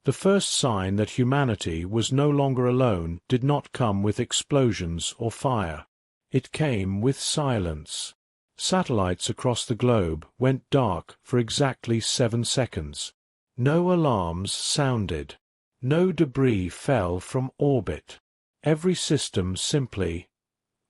The first sign that humanity was no longer alone did not come with explosions or fire. It came with silence. Satellites across the globe went dark for exactly 7 seconds. No alarms sounded. No debris fell from orbit. Every system simply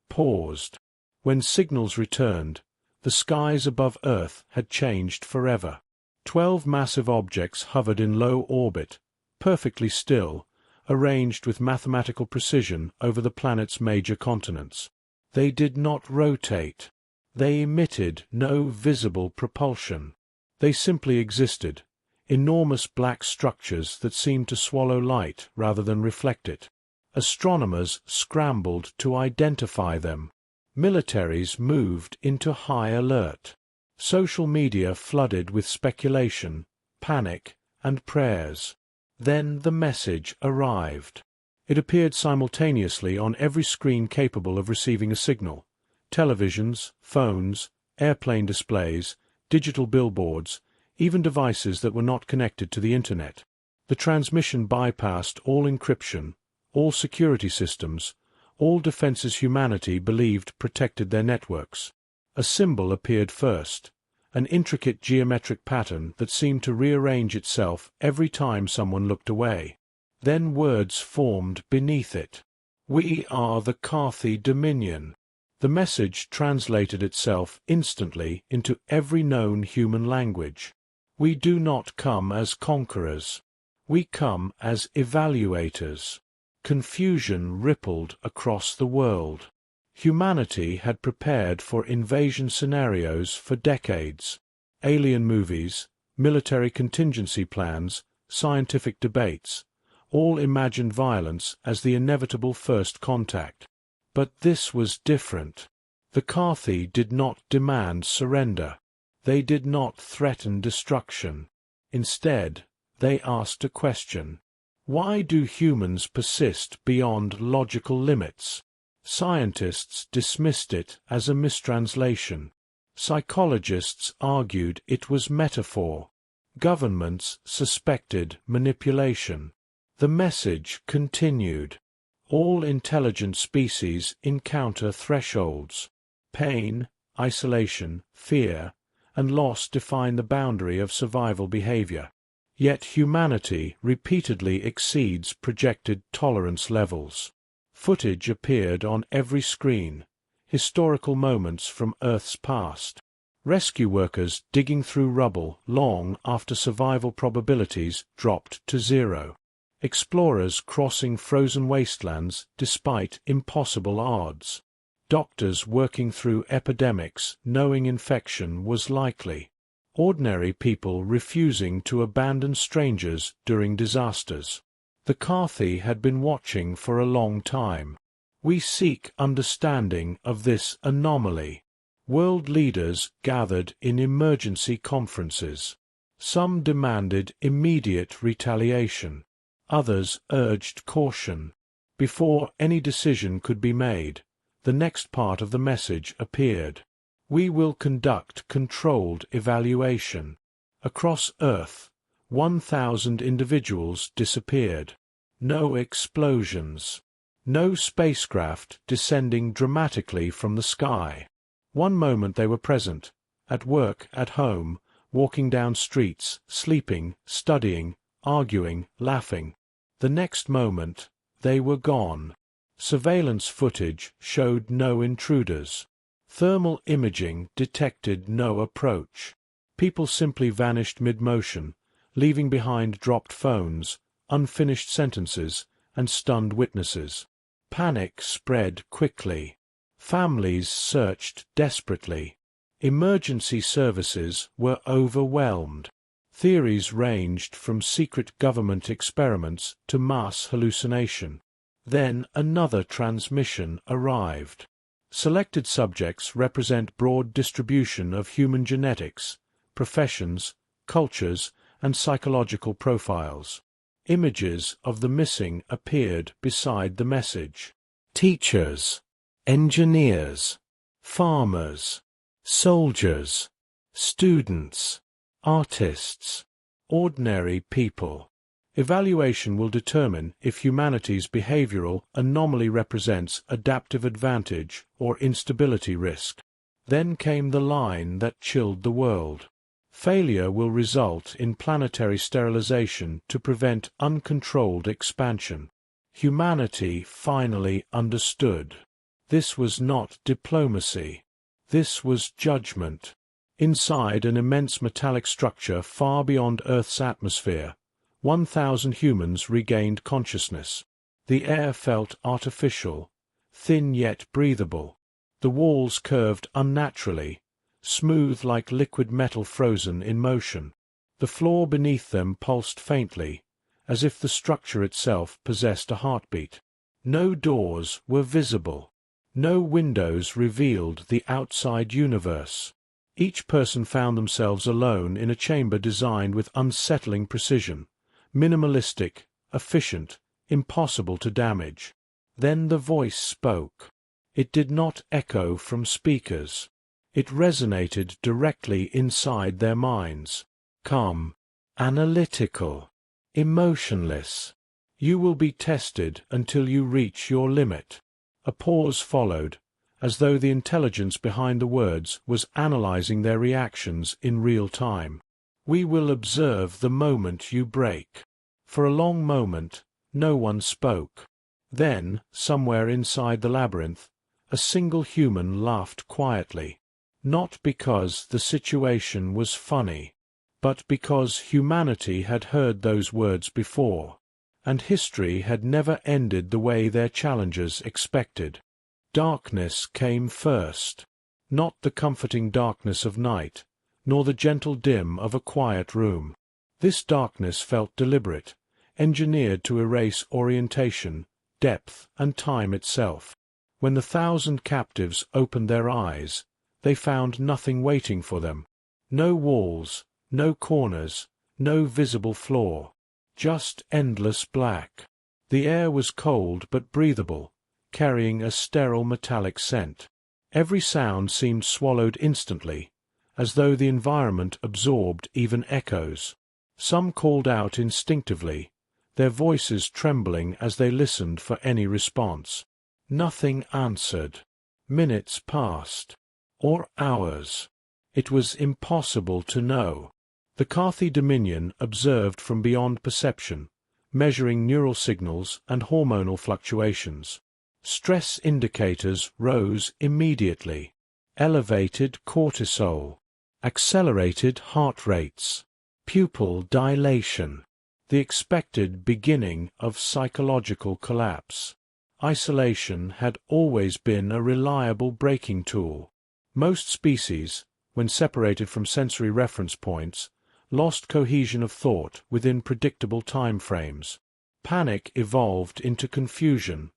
paused. When signals returned, the skies above Earth had changed forever. 12 massive objects hovered in low orbit, perfectly still, arranged with mathematical precision over the planet's major continents. They did not rotate. They emitted no visible propulsion. They simply existed, enormous black structures that seemed to swallow light rather than reflect it. Astronomers scrambled to identify them. Militaries moved into high alert. Social media flooded with speculation, panic, and prayers. Then the message arrived. It appeared simultaneously on every screen capable of receiving a signal. Televisions, phones, airplane displays, digital billboards, even devices that were not connected to the Internet. The transmission bypassed all encryption, all security systems, all defenses humanity believed protected their networks. A symbol appeared first, an intricate geometric pattern that seemed to rearrange itself every time someone looked away. Then words formed beneath it. "We are the Carthy Dominion." The message translated itself instantly into every known human language. "We do not come as conquerors. We come as evaluators." Confusion rippled across the world. Humanity had prepared for invasion scenarios for decades. Alien movies, military contingency plans, scientific debates, all imagined violence as the inevitable first contact. But this was different. The Carthy did not demand surrender. They did not threaten destruction. Instead, they asked a question. Why do humans persist beyond logical limits? Scientists dismissed it as a mistranslation. Psychologists argued it was metaphor. Governments suspected manipulation. The message continued. All intelligent species encounter thresholds. Pain, isolation, fear, and loss define the boundary of survival behavior. Yet humanity repeatedly exceeds projected tolerance levels. Footage appeared on every screen, historical moments from Earth's past. Rescue workers digging through rubble long after survival probabilities dropped to zero. Explorers crossing frozen wastelands despite impossible odds. Doctors working through epidemics knowing infection was likely. Ordinary people refusing to abandon strangers during disasters. The Carthy had been watching for a long time. We seek understanding of this anomaly. World leaders gathered in emergency conferences. Some demanded immediate retaliation. Others urged caution. Before any decision could be made, the next part of the message appeared. We will conduct controlled evaluation. Across Earth, 1,000 individuals disappeared. No explosions. No spacecraft descending dramatically from the sky. One moment they were present, at work, at home, walking down streets, sleeping, studying, arguing, laughing. The next moment, they were gone. Surveillance footage showed no intruders. Thermal imaging detected no approach. People simply vanished mid-motion, leaving behind dropped phones, unfinished sentences, and stunned witnesses. Panic spread quickly. Families searched desperately. Emergency services were overwhelmed. Theories ranged from secret government experiments to mass hallucination. Then another transmission arrived. Selected subjects represent broad distribution of human genetics, professions, cultures, and psychological profiles. Images of the missing appeared beside the message. Teachers, engineers, farmers, soldiers, students, artists, ordinary people. Evaluation will determine if humanity's behavioral anomaly represents adaptive advantage or instability risk. Then came the line that chilled the world. Failure will result in planetary sterilization to prevent uncontrolled expansion. Humanity finally understood. This was not diplomacy. This was judgment. Inside an immense metallic structure far beyond Earth's atmosphere, 1,000 humans regained consciousness. The air felt artificial, thin yet breathable. The walls curved unnaturally, smooth like liquid metal frozen in motion. The floor beneath them pulsed faintly, as if the structure itself possessed a heartbeat. No doors were visible. No windows revealed the outside universe. Each person found themselves alone in a chamber designed with unsettling precision, minimalistic, efficient, impossible to damage. Then the voice spoke. It did not echo from speakers. It resonated directly inside their minds. Calm, analytical, emotionless. You will be tested until you reach your limit. A pause followed, as though the intelligence behind the words was analyzing their reactions in real time. We will observe the moment you break. For a long moment, no one spoke. Then, somewhere inside the labyrinth, a single human laughed quietly. Not because the situation was funny, but because humanity had heard those words before, and history had never ended the way their challengers expected. Darkness came first. Not the comforting darkness of night, nor the gentle dim of a quiet room. This darkness felt deliberate, engineered to erase orientation, depth, and time itself. When the 1,000 captives opened their eyes, they found nothing waiting for them. No walls, no corners, no visible floor. Just endless black. The air was cold but breathable, carrying a sterile metallic scent. Every sound seemed swallowed instantly, as though the environment absorbed even echoes. Some called out instinctively, their voices trembling as they listened for any response. Nothing answered. Minutes passed. Or hours. It was impossible to know. The Carthy Dominion observed from beyond perception, measuring neural signals and hormonal fluctuations. Stress indicators rose immediately. Elevated cortisol. Accelerated heart rates. Pupil dilation. The expected beginning of psychological collapse. Isolation had always been a reliable braking tool. Most species, when separated from sensory reference points, lost cohesion of thought within predictable time frames. Panic evolved into confusion,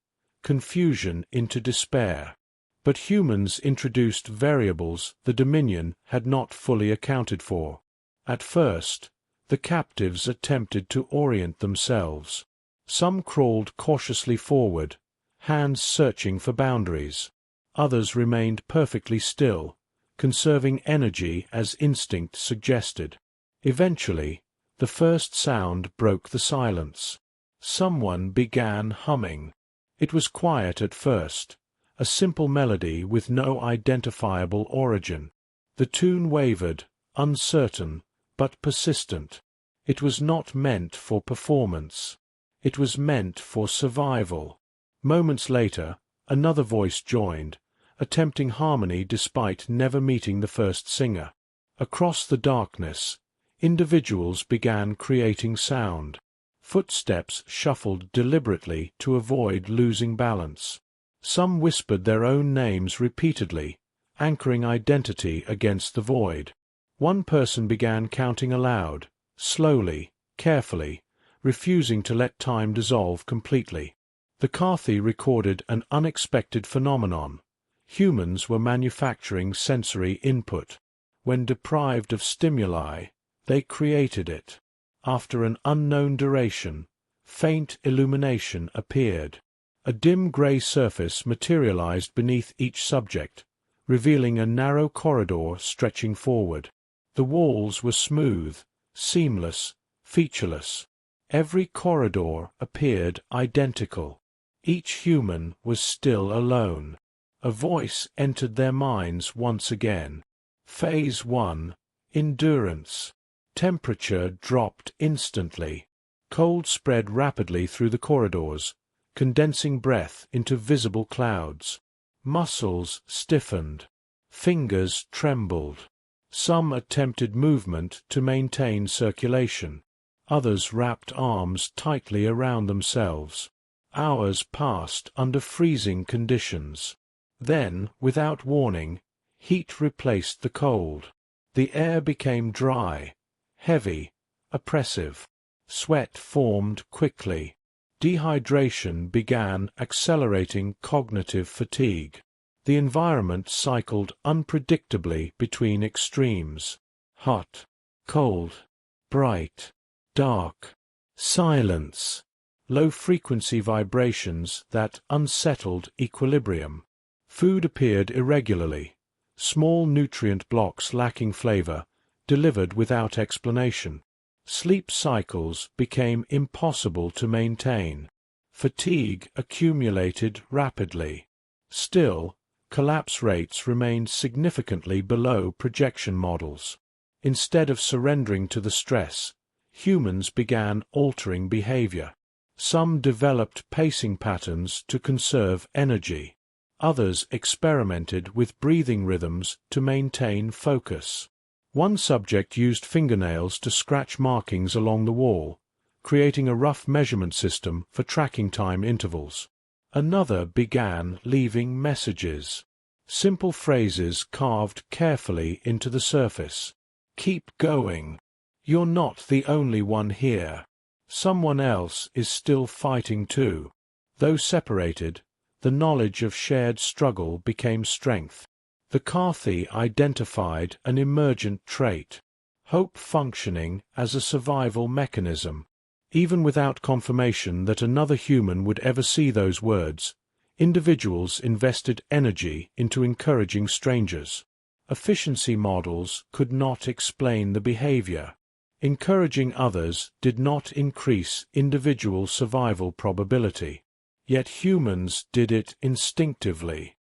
confusion into despair. But humans introduced variables the Dominion had not fully accounted for. At first, the captives attempted to orient themselves. Some crawled cautiously forward, hands searching for boundaries. Others remained perfectly still, conserving energy as instinct suggested. Eventually, the first sound broke the silence. Someone began humming. It was quiet at first, a simple melody with no identifiable origin. The tune wavered, uncertain, but persistent. It was not meant for performance. It was meant for survival. Moments later, another voice joined, attempting harmony despite never meeting the first singer. Across the darkness, individuals began creating sound. Footsteps shuffled deliberately to avoid losing balance. Some whispered their own names repeatedly, anchoring identity against the void. One person began counting aloud, slowly, carefully, refusing to let time dissolve completely. The Carthy recorded an unexpected phenomenon. Humans were manufacturing sensory input. When deprived of stimuli, they created it. After an unknown duration, faint illumination appeared. A dim grey surface materialized beneath each subject, revealing a narrow corridor stretching forward. The walls were smooth, seamless, featureless. Every corridor appeared identical. Each human was still alone. A voice entered their minds once again. Phase 1. Endurance. Temperature dropped instantly. Cold spread rapidly through the corridors, condensing breath into visible clouds. Muscles stiffened. Fingers trembled. Some attempted movement to maintain circulation. Others wrapped arms tightly around themselves. Hours passed under freezing conditions. Then, without warning, heat replaced the cold. The air became dry, heavy, oppressive. Sweat formed quickly. Dehydration began, accelerating cognitive fatigue. The environment cycled unpredictably between extremes: hot, cold, bright, dark, silence, low-frequency vibrations that unsettled equilibrium. Food appeared irregularly, small nutrient blocks lacking flavor, delivered without explanation. Sleep cycles became impossible to maintain. Fatigue accumulated rapidly. Still, collapse rates remained significantly below projection models. Instead of surrendering to the stress, humans began altering behavior. Some developed pacing patterns to conserve energy. Others experimented with breathing rhythms to maintain focus. One subject used fingernails to scratch markings along the wall, creating a rough measurement system for tracking time intervals. Another began leaving messages. Simple phrases carved carefully into the surface. "Keep going. You're not the only one here. Someone else is still fighting too." Though separated, the knowledge of shared struggle became strength. The Carthy identified an emergent trait: hope functioning as a survival mechanism. Even without confirmation that another human would ever see those words, individuals invested energy into encouraging strangers. Efficiency models could not explain the behavior. Encouraging others did not increase individual survival probability. Yet humans did it instinctively.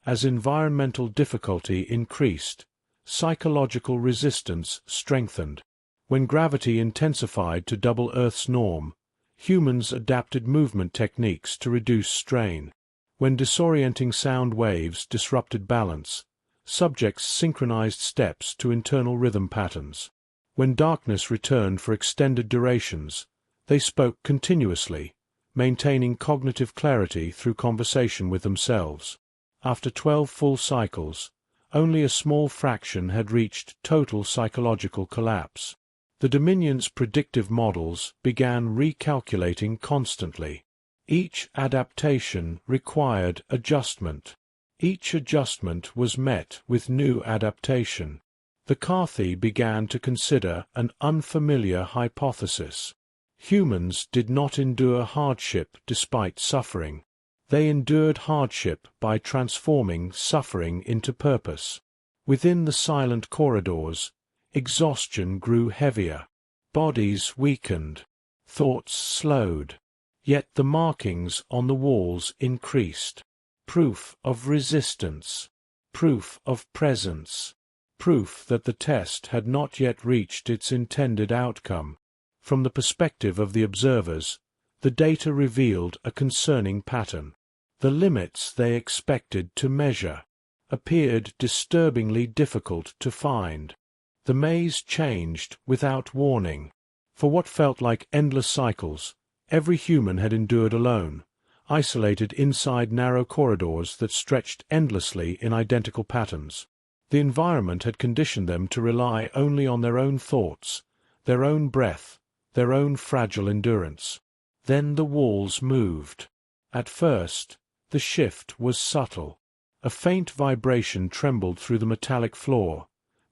As environmental difficulty increased, psychological resistance strengthened. When gravity intensified to double Earth's norm, humans adapted movement techniques to reduce strain. When disorienting sound waves disrupted balance, subjects synchronized steps to internal rhythm patterns. When darkness returned for extended durations, they spoke continuously, maintaining cognitive clarity through conversation with themselves. After 12 full cycles, only a small fraction had reached total psychological collapse. The Dominion's predictive models began recalculating constantly. Each adaptation required adjustment. Each adjustment was met with new adaptation. The Carthy began to consider an unfamiliar hypothesis. Humans did not endure hardship despite suffering. They endured hardship by transforming suffering into purpose. Within the silent corridors, exhaustion grew heavier. Bodies weakened. Thoughts slowed. Yet the markings on the walls increased. Proof of resistance. Proof of presence. Proof that the test had not yet reached its intended outcome. From the perspective of the observers, the data revealed a concerning pattern. The limits they expected to measure appeared disturbingly difficult to find. The maze changed without warning. For what felt like endless cycles, every human had endured alone, isolated inside narrow corridors that stretched endlessly in identical patterns. The environment had conditioned them to rely only on their own thoughts, their own breath, their own fragile endurance. Then the walls moved. At first, the shift was subtle. A faint vibration trembled through the metallic floor,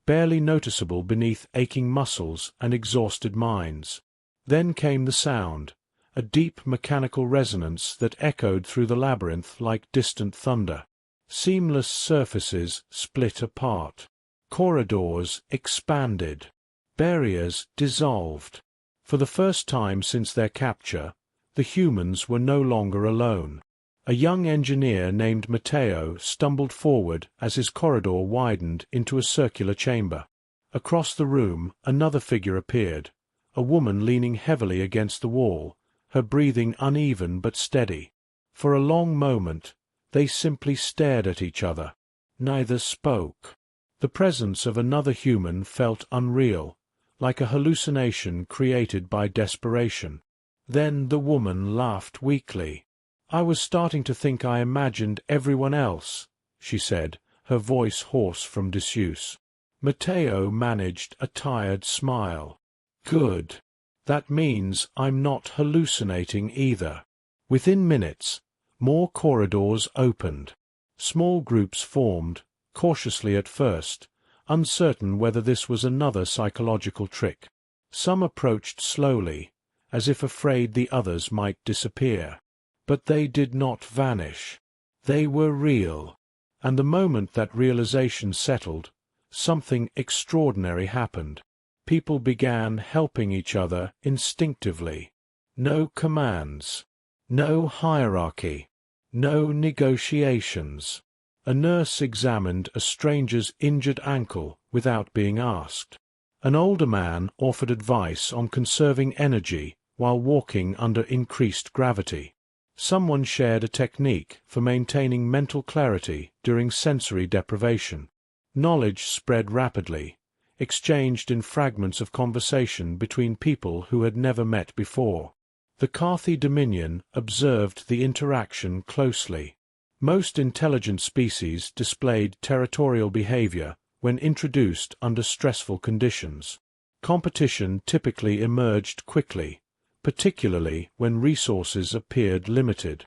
barely noticeable beneath aching muscles and exhausted minds. Then came the sound, a deep mechanical resonance that echoed through the labyrinth like distant thunder. Seamless surfaces split apart. Corridors expanded. Barriers dissolved. For the first time since their capture, the humans were no longer alone. A young engineer named Matteo stumbled forward as his corridor widened into a circular chamber. Across the room, another figure appeared, a woman leaning heavily against the wall, her breathing uneven but steady. For a long moment, they simply stared at each other. Neither spoke. The presence of another human felt unreal, like a hallucination created by desperation. Then the woman laughed weakly. "I was starting to think I imagined everyone else," she said, her voice hoarse from disuse. Matteo managed a tired smile. "Good. That means I'm not hallucinating either." Within minutes, more corridors opened. Small groups formed, cautiously at first, uncertain whether this was another psychological trick. Some approached slowly, as if afraid the others might disappear. But they did not vanish. They were real. And the moment that realization settled, something extraordinary happened. People began helping each other instinctively. No commands. No hierarchy. No negotiations. A nurse examined a stranger's injured ankle without being asked. An older man offered advice on conserving energy while walking under increased gravity. Someone shared a technique for maintaining mental clarity during sensory deprivation. Knowledge spread rapidly, exchanged in fragments of conversation between people who had never met before. The Carthy Dominion observed the interaction closely. Most intelligent species displayed territorial behavior when introduced under stressful conditions. Competition typically emerged quickly, particularly when resources appeared limited.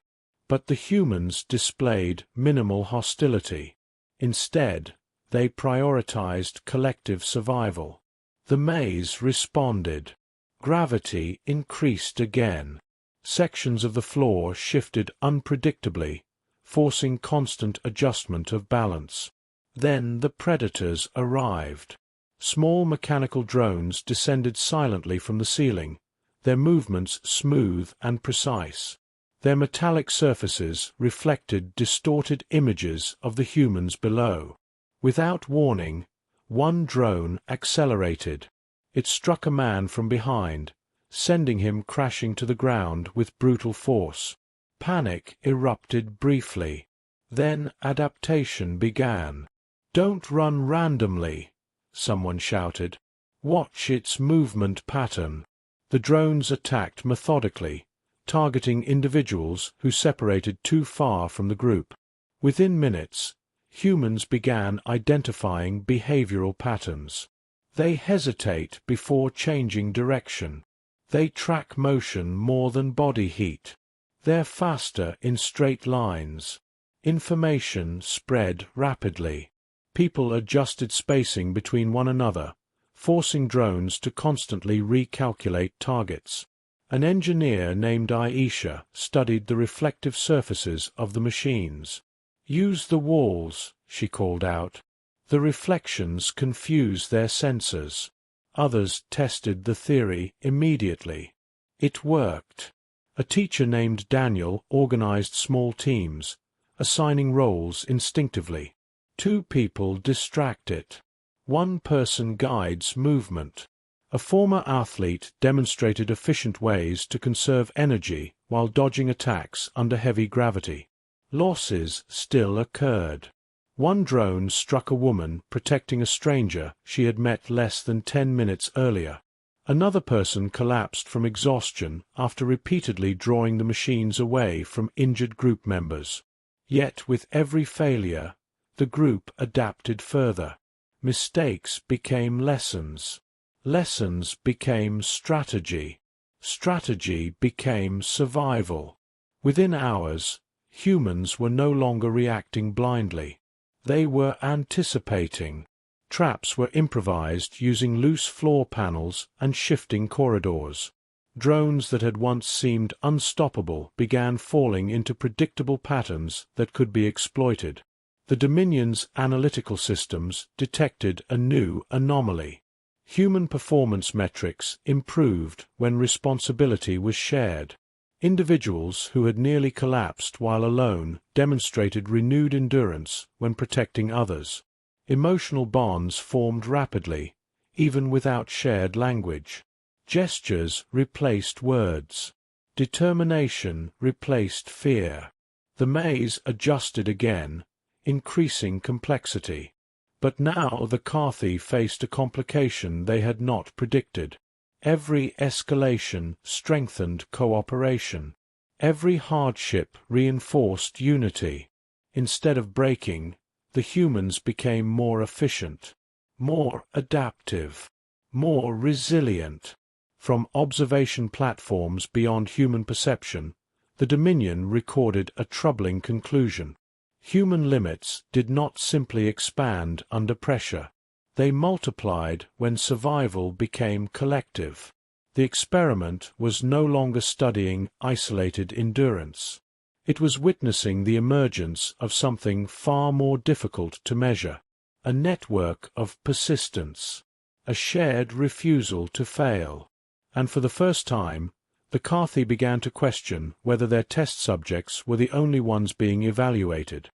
But the humans displayed minimal hostility. Instead, they prioritized collective survival. The maze responded. Gravity increased again. Sections of the floor shifted unpredictably, forcing constant adjustment of balance. Then the predators arrived. Small mechanical drones descended silently from the ceiling, their movements smooth and precise. Their metallic surfaces reflected distorted images of the humans below. Without warning, one drone accelerated. It struck a man from behind, sending him crashing to the ground with brutal force. Panic erupted briefly. Then adaptation began. "Don't run randomly," someone shouted. "Watch its movement pattern." The drones attacked methodically, targeting individuals who separated too far from the group. Within minutes, humans began identifying behavioral patterns. They hesitate before changing direction. They track motion more than body heat. They're faster in straight lines. Information spread rapidly. People adjusted spacing between one another, forcing drones to constantly recalculate targets. An engineer named Aisha studied the reflective surfaces of the machines. "Use the walls," she called out. The reflections confuse their sensors. Others tested the theory immediately. It worked. A teacher named Daniel organized small teams, assigning roles instinctively. Two people distract it. One person guides movement. A former athlete demonstrated efficient ways to conserve energy while dodging attacks under heavy gravity. Losses still occurred. One drone struck a woman protecting a stranger she had met less than 10 minutes earlier. Another person collapsed from exhaustion after repeatedly drawing the machines away from injured group members. Yet with every failure, the group adapted further. Mistakes became lessons. Lessons became strategy. Strategy became survival. Within hours, humans were no longer reacting blindly. They were anticipating. Traps were improvised using loose floor panels and shifting corridors. Drones that had once seemed unstoppable began falling into predictable patterns that could be exploited. The Dominion's analytical systems detected a new anomaly. Human performance metrics improved when responsibility was shared. Individuals who had nearly collapsed while alone demonstrated renewed endurance when protecting others. Emotional bonds formed rapidly, even without shared language. Gestures replaced words. Determination replaced fear. The maze adjusted again, increasing complexity. But now the Carthy faced a complication they had not predicted. Every escalation strengthened cooperation. Every hardship reinforced unity. Instead of breaking, the humans became more efficient, more adaptive, more resilient. From observation platforms beyond human perception, the Dominion recorded a troubling conclusion. Human limits did not simply expand under pressure. They multiplied when survival became collective. The experiment was no longer studying isolated endurance. It was witnessing the emergence of something far more difficult to measure, a network of persistence, a shared refusal to fail. And for the first time, the Carthy began to question whether their test subjects were the only ones being evaluated.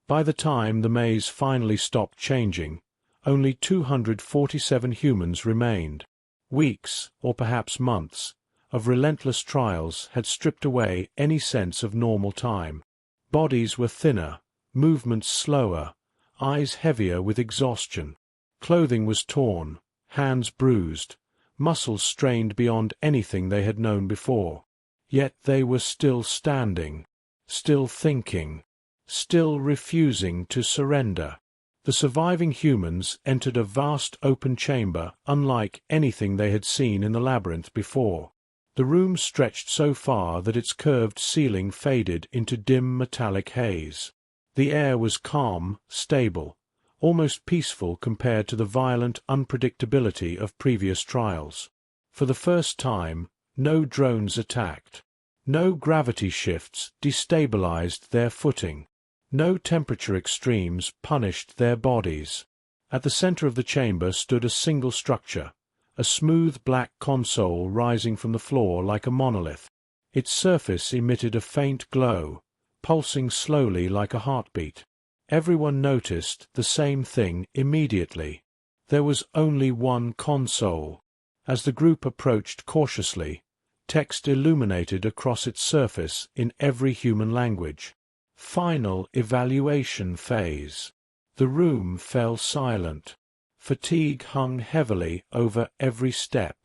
By the time the maze finally stopped changing, only 247 humans remained. Weeks, or perhaps months, of relentless trials had stripped away any sense of normal time. Bodies were thinner, movements slower, eyes heavier with exhaustion. Clothing was torn, hands bruised, muscles strained beyond anything they had known before. Yet they were still standing, still thinking, still refusing to surrender. The surviving humans entered a vast open chamber unlike anything they had seen in the labyrinth before. The room stretched so far that its curved ceiling faded into dim metallic haze. The air was calm, stable, almost peaceful compared to the violent unpredictability of previous trials. For the first time, no drones attacked. No gravity shifts destabilized their footing. No temperature extremes punished their bodies. At the center of the chamber stood a single structure, a smooth black console rising from the floor like a monolith. Its surface emitted a faint glow, pulsing slowly like a heartbeat. Everyone noticed the same thing immediately. There was only one console. As the group approached cautiously, text illuminated across its surface in every human language. Final evaluation phase. The room fell silent. Fatigue hung heavily over every step.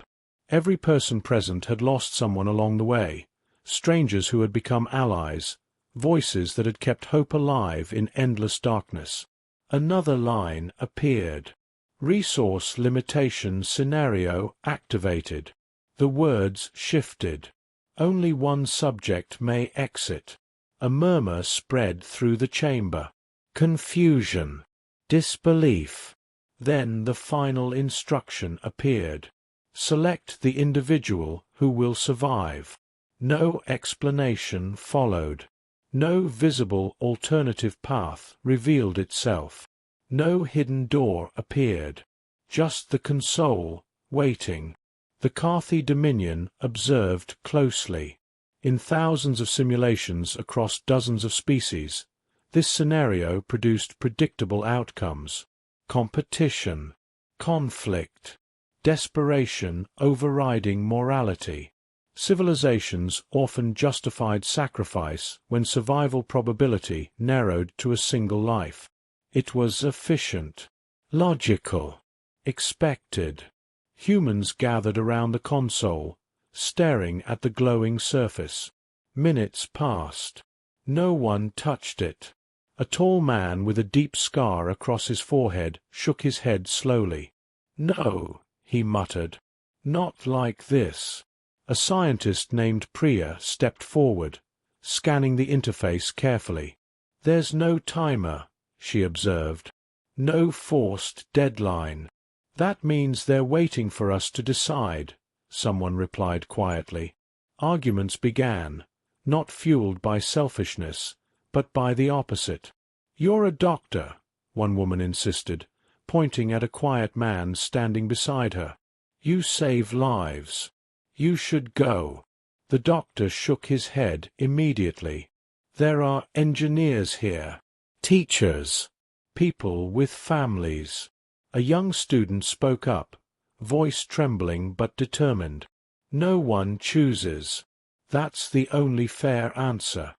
Every person present had lost someone along the way, strangers who had become allies, voices that had kept hope alive in endless darkness. Another line appeared. Resource limitation scenario activated. The words shifted. Only one subject may exit. A murmur spread through the chamber. Confusion. Disbelief. Then the final instruction appeared. Select the individual who will survive. No explanation followed. No visible alternative path revealed itself. No hidden door appeared. Just the console, waiting. The Carthy Dominion observed closely. In thousands of simulations across dozens of species, this scenario produced predictable outcomes. Competition, conflict, desperation overriding morality. Civilizations often justified sacrifice when survival probability narrowed to a single life. It was efficient, logical, expected. Humans gathered around the console, staring at the glowing surface. Minutes passed. No one touched it. A tall man with a deep scar across his forehead shook his head slowly. "No," he muttered. "Not like this." A scientist named Priya stepped forward, scanning the interface carefully. "There's no timer," she observed. "No forced deadline." "That means they're waiting for us to decide," someone replied quietly. Arguments began, not fueled by selfishness, but by the opposite. "You're a doctor," one woman insisted, pointing at a quiet man standing beside her. "You save lives. You should go." The doctor shook his head immediately. "There are engineers here, teachers, people with families." A young student spoke up, voice trembling but determined. "No one chooses. That's the only fair answer."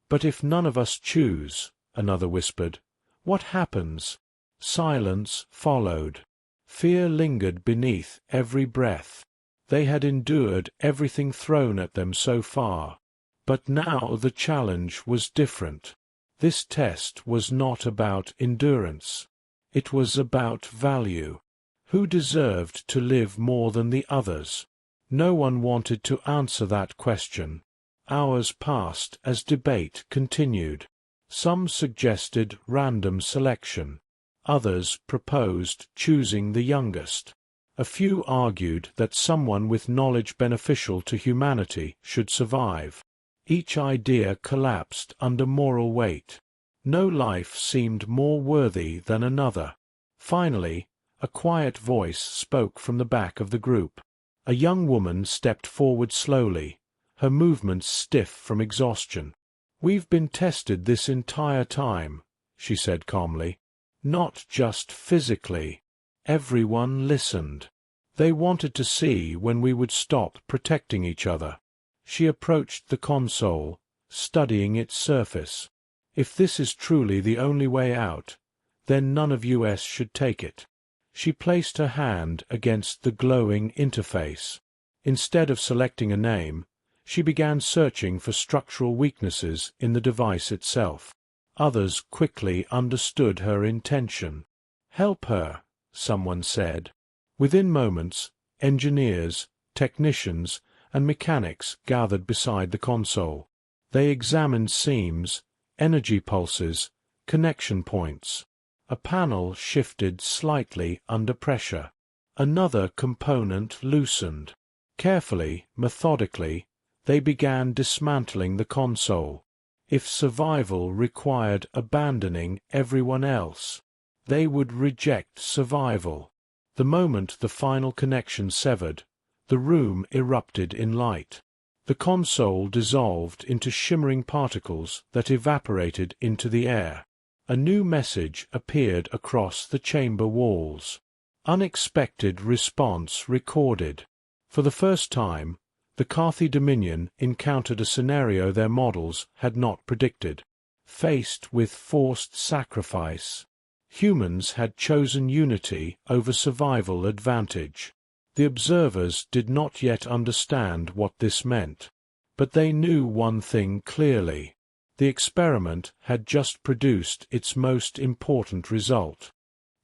"But if none of us choose," another whispered, "what happens?" Silence followed. Fear lingered beneath every breath. They had endured everything thrown at them so far. But now the challenge was different. This test was not about endurance. It was about value. Who deserved to live more than the others? No one wanted to answer that question. Hours passed as debate continued. Some suggested random selection. Others proposed choosing the youngest. A few argued that someone with knowledge beneficial to humanity should survive. Each idea collapsed under moral weight. No life seemed more worthy than another. Finally, a quiet voice spoke from the back of the group. A young woman stepped forward slowly, her movements stiff from exhaustion. "We've been tested this entire time," she said calmly. "Not just physically. Everyone listened. They wanted to see when we would stop protecting each other." She approached the console, studying its surface. "If this is truly the only way out, then none of us should take it." She placed her hand against the glowing interface. Instead of selecting a name, she began searching for structural weaknesses in the device itself. Others quickly understood her intention. "Help her," someone said. Within moments, engineers, technicians, and mechanics gathered beside the console. They examined seams, energy pulses, connection points. A panel shifted slightly under pressure. Another component loosened. Carefully, methodically, they began dismantling the console. If survival required abandoning everyone else, they would reject survival. The moment the final connection severed, the room erupted in light. The console dissolved into shimmering particles that evaporated into the air. A new message appeared across the chamber walls. Unexpected response recorded. For the first time, the Carthy Dominion encountered a scenario their models had not predicted. Faced with forced sacrifice, humans had chosen unity over survival advantage. The observers did not yet understand what this meant, but they knew one thing clearly. The experiment had just produced its most important result.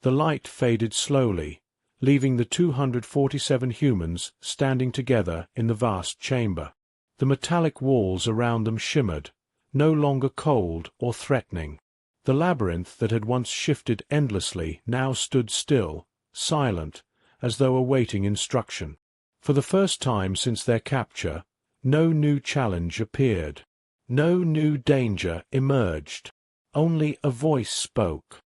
The light faded slowly, leaving the 247 humans standing together in the vast chamber. The metallic walls around them shimmered, no longer cold or threatening. The labyrinth that had once shifted endlessly now stood still, silent, as though awaiting instruction. For the first time since their capture, no new challenge appeared. No new danger emerged. Only a voice spoke.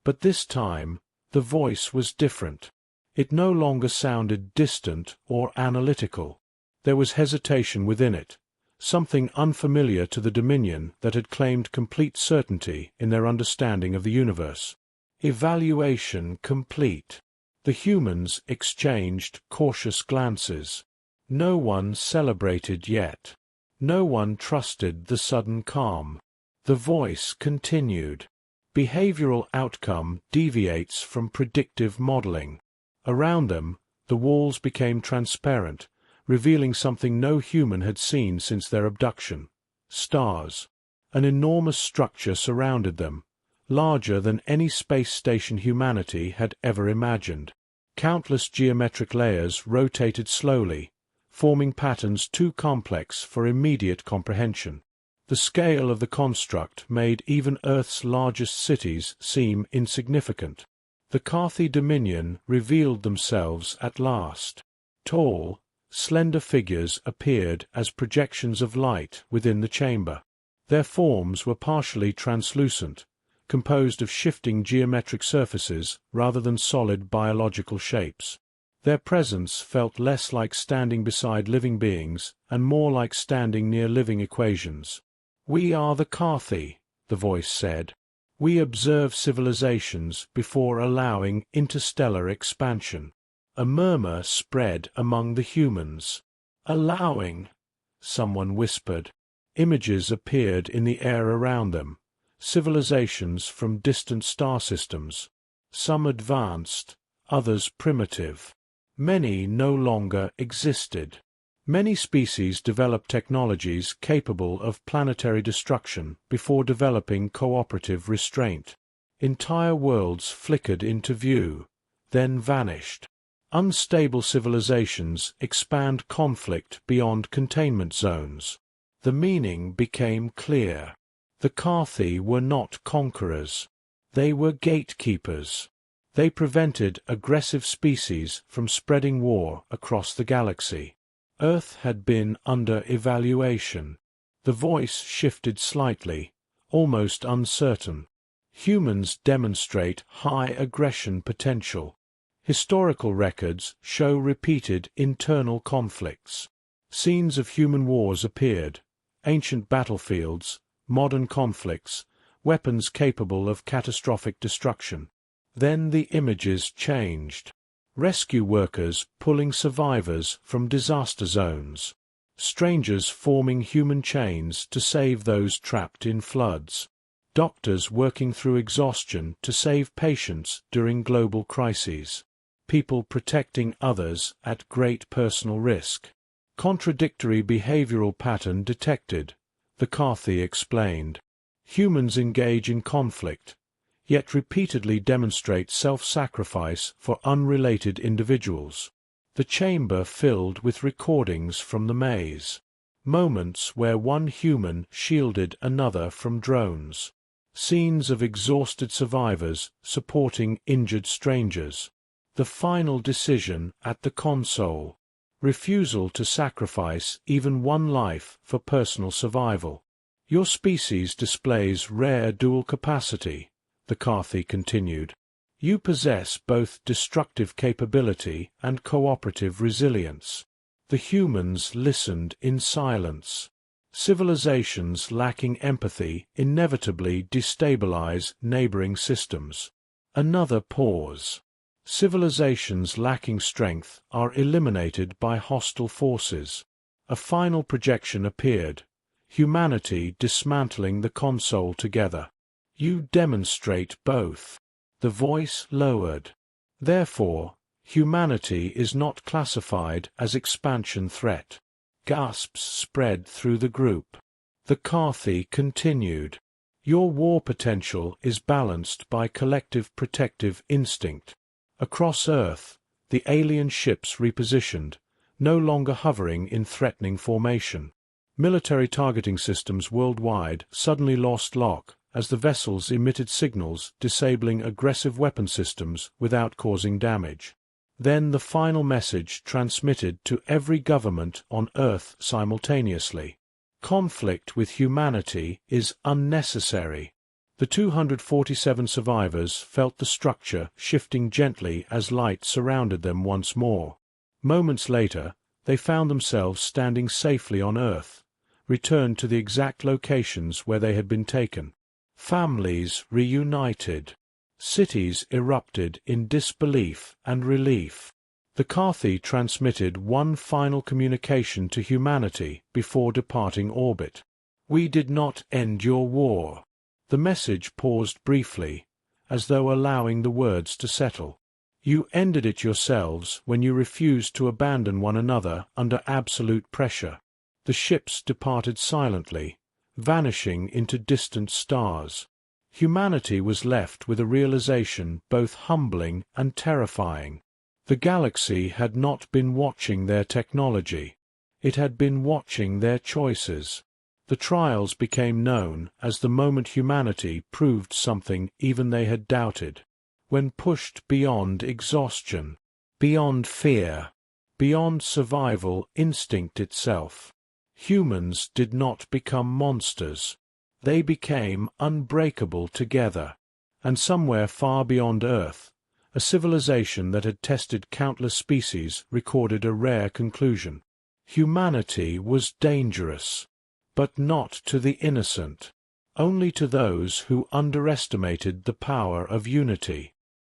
But this time, the voice was different. It no longer sounded distant or analytical. There was hesitation within it, something unfamiliar to the Dominion that had claimed complete certainty in their understanding of the universe. Evaluation complete. The humans exchanged cautious glances. No one celebrated yet. No one trusted the sudden calm. The voice continued. Behavioral outcome deviates from predictive modeling. Around them, the walls became transparent, revealing something no human had seen since their abduction. Stars. An enormous structure surrounded them, larger than any space station humanity had ever imagined. Countless geometric layers rotated slowly, forming patterns too complex for immediate comprehension. The scale of the construct made even Earth's largest cities seem insignificant. The Carthy Dominion revealed themselves at last. Tall, slender figures appeared as projections of light within the chamber. Their forms were partially translucent, composed of shifting geometric surfaces rather than solid biological shapes. Their presence felt less like standing beside living beings and more like standing near living equations. "We are the Carthy," the voice said. "We observe civilizations before allowing interstellar expansion." A murmur spread among the humans. "Allowing," someone whispered. Images appeared in the air around them, civilizations from distant star systems, some advanced, others primitive. Many no longer existed. Many species developed technologies capable of planetary destruction before developing cooperative restraint. Entire worlds flickered into view, then vanished. Unstable civilizations expand conflict beyond containment zones. The meaning became clear. The Carthy were not conquerors. They were gatekeepers. They prevented aggressive species from spreading war across the galaxy. Earth had been under evaluation. The voice shifted slightly, almost uncertain. Humans demonstrate high aggression potential. Historical records show repeated internal conflicts. Scenes of human wars appeared, ancient battlefields, modern conflicts, weapons capable of catastrophic destruction. Then the images changed. Rescue workers pulling survivors from disaster zones. Strangers forming human chains to save those trapped in floods. Doctors working through exhaustion to save patients during global crises. People protecting others at great personal risk. Contradictory behavioral pattern detected, the Carthy explained. Humans engage in conflict, yet repeatedly demonstrate self-sacrifice for unrelated individuals. The chamber filled with recordings from the maze. Moments where one human shielded another from drones. Scenes of exhausted survivors supporting injured strangers. The final decision at the console. Refusal to sacrifice even one life for personal survival. Your species displays rare dual capacity, the Carthy continued. You possess both destructive capability and cooperative resilience. The humans listened in silence. Civilizations lacking empathy inevitably destabilize neighboring systems. Another pause. Civilizations lacking strength are eliminated by hostile forces. A final projection appeared, humanity dismantling the console together. You demonstrate both. The voice lowered. Therefore, humanity is not classified as expansion threat. Gasps spread through the group. The Carthy continued. Your war potential is balanced by collective protective instinct. Across Earth, the alien ships repositioned, no longer hovering in threatening formation. Military targeting systems worldwide suddenly lost lock as the vessels emitted signals disabling aggressive weapon systems without causing damage. Then the final message transmitted to every government on Earth simultaneously. Conflict with humanity is unnecessary. The 247 survivors felt the structure shifting gently as light surrounded them once more. Moments later, they found themselves standing safely on Earth, returned to the exact locations where they had been taken. Families reunited. Cities erupted in disbelief and relief. The Carthy transmitted one final communication to humanity before departing orbit. We did not end your war. The message paused briefly, as though allowing the words to settle. You ended it yourselves when you refused to abandon one another under absolute pressure. The ships departed silently, vanishing into distant stars. Humanity was left with a realization both humbling and terrifying. The galaxy had not been watching their technology. It had been watching their choices. The trials became known as the moment humanity proved something even they had doubted. When pushed beyond exhaustion, beyond fear, beyond survival instinct itself, humans did not become monsters. They became unbreakable together. and somewhere far beyond Earth, a civilization that had tested countless species recorded a rare conclusion. Humanity was dangerous, but not to the innocent, only to those who underestimated the power of unity.